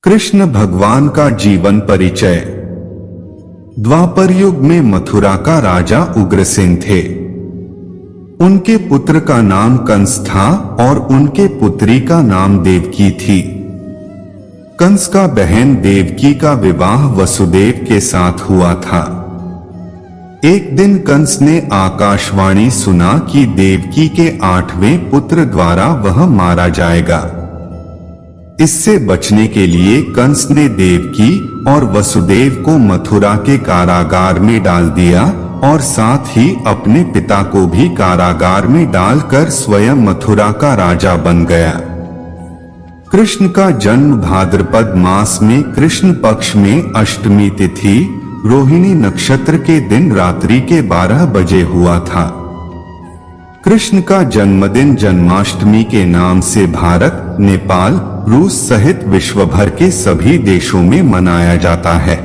कृष्ण भगवान का जीवन परिचय। द्वापर युग में मथुरा का राजा उग्रसेन थे। उनके पुत्र का नाम कंस था और उनके पुत्री का नाम देवकी थी। कंस का बहन देवकी का विवाह वसुदेव के साथ हुआ था। एक दिन कंस ने आकाशवाणी सुना कि देवकी के 8वें पुत्र द्वारा वह मारा जाएगा। इससे बचने के लिए कंस ने देवकी और वसुदेव को मथुरा के कारागार में डाल दिया और साथ ही अपने पिता को भी कारागार में डालकर स्वयं मथुरा का राजा बन गया। कृष्ण का जन्म भाद्रपद मास में कृष्ण पक्ष में अष्टमी तिथि रोहिणी नक्षत्र के दिन रात्रि के 12 बजे हुआ था। कृष्ण का जन्मदिन जन्माष्टमी के नाम से भारत, नेपाल, रूस सहित विश्व भर के सभी देशों में मनाया जाता है।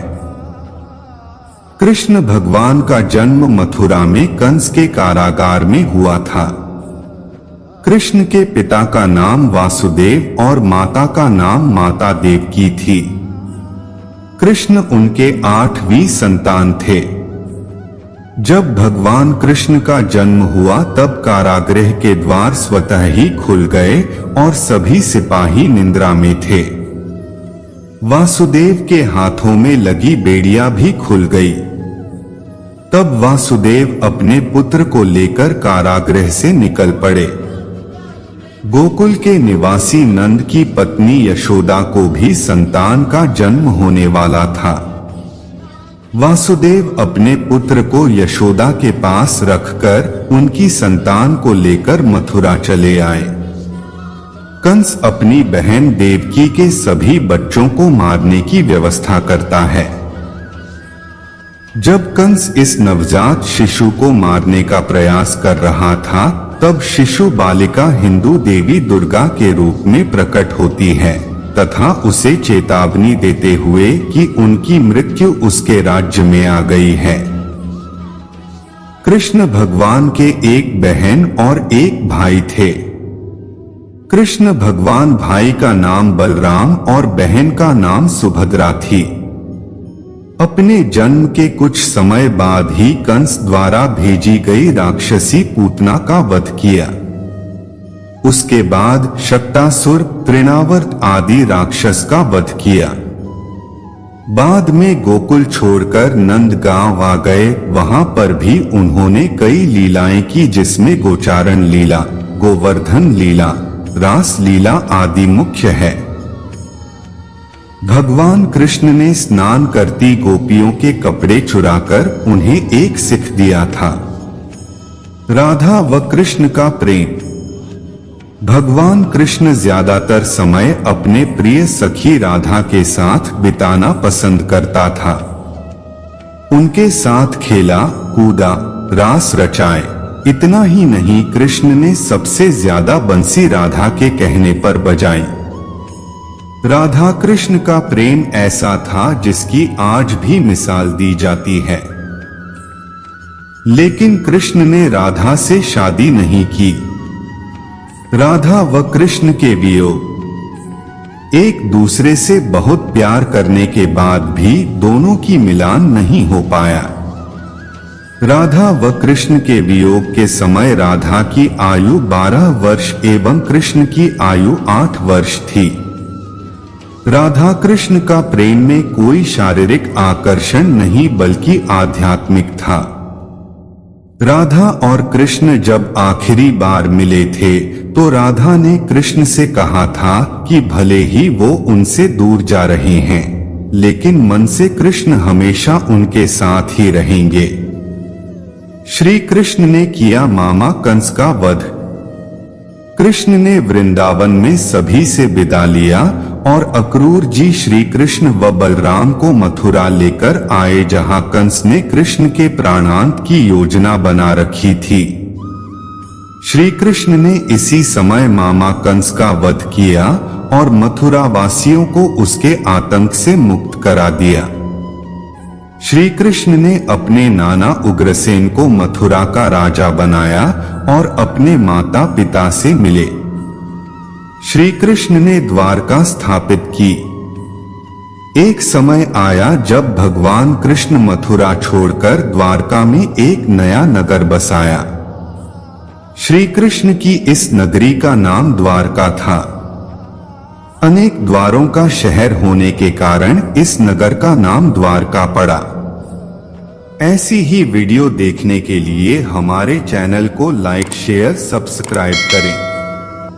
कृष्ण भगवान का जन्म मथुरा में कंस के कारागार में हुआ था। कृष्ण के पिता का नाम वासुदेव और माता का नाम माता देवकी थी। कृष्ण उनके 8वीं संतान थे। जब भगवान कृष्ण का जन्म हुआ तब कारागृह के द्वार स्वतः ही खुल गए और सभी सिपाही निद्रा में थे। वासुदेव के हाथों में लगी बेड़ियां भी खुल गई। तब वासुदेव अपने पुत्र को लेकर कारागृह से निकल पड़े। गोकुल के निवासी नंद की पत्नी यशोदा को भी संतान का जन्म होने वाला था। वासुदेव अपने पुत्र को यशोदा के पास रखकर उनकी संतान को लेकर मथुरा चले आए। कंस अपनी बहन देवकी के सभी बच्चों को मारने की व्यवस्था करता है। जब कंस इस नवजात शिशु को मारने का प्रयास कर रहा था तब शिशु बालिका हिंदू देवी दुर्गा के रूप में प्रकट होती है तथा उसे चेतावनी देते हुए कि उनकी मृत्यु उसके राज्य में आ गई है। कृष्ण भगवान के एक बहन और एक भाई थे। कृष्ण भगवान भाई का नाम बलराम और बहन का नाम सुभद्रा थी। अपने जन्म के कुछ समय बाद ही कंस द्वारा भेजी गई राक्षसी पूतना का वध किया। उसके बाद शक्तासुर, तृणावर्त आदि राक्षस का वध किया। बाद में गोकुल छोड़कर नंद गांव आ गए। वहां पर भी उन्होंने कई लीलाएं की जिसमें गोचारण लीला, गोवर्धन लीला, रास लीला आदि मुख्य है। भगवान कृष्ण ने स्नान करती गोपियों के कपड़े चुराकर उन्हें एक सिख दिया था। राधा व कृष्ण का प्रेम। भगवान कृष्ण ज्यादातर समय अपने प्रिय सखी राधा के साथ बिताना पसंद करता था। उनके साथ खेला कूदा, रास रचाए। इतना ही नहीं, कृष्ण ने सबसे ज्यादा बंसी राधा के कहने पर बजाई। राधा कृष्ण का प्रेम ऐसा था जिसकी आज भी मिसाल दी जाती है। लेकिन कृष्ण ने राधा से शादी नहीं की। राधा व कृष्ण के वियोग। एक दूसरे से बहुत प्यार करने के बाद भी दोनों की मिलान नहीं हो पाया। राधा व कृष्ण के वियोग के समय राधा की आयु 12 वर्ष एवं कृष्ण की आयु 8 वर्ष थी। राधा कृष्ण का प्रेम में कोई शारीरिक आकर्षण नहीं बल्कि आध्यात्मिक था। राधा और कृष्ण जब आखिरी बार मिले थे तो राधा ने कृष्ण से कहा था कि भले ही वो उनसे दूर जा रहे हैं, लेकिन मन से कृष्ण हमेशा उनके साथ ही रहेंगे। श्री कृष्ण ने किया मामा कंस का वध। कृष्ण ने वृंदावन में सभी से विदा लिया और अक्रूर जी श्री कृष्ण व बलराम को मथुरा लेकर आए जहां कंस ने कृष्ण के प्राणांत की योजना बना रखी थी। श्री कृष्ण ने इसी समय मामा कंस का वध किया और मथुरा वासियों को उसके आतंक से मुक्त करा दिया। श्री कृष्ण ने अपने नाना उग्रसेन को मथुरा का राजा बनाया और अपने माता पिता से मिले। श्री कृष्ण ने द्वारका स्थापित की। एक समय आया जब भगवान कृष्ण मथुरा छोड़कर द्वारका में एक नया नगर बसाया। श्री कृष्ण की इस नगरी का नाम द्वारका था। अनेक द्वारों का शहर होने के कारण इस नगर का नाम द्वारका पड़ा। ऐसी ही वीडियो देखने के लिए हमारे चैनल को लाइक, शेयर, सब्सक्राइब करें।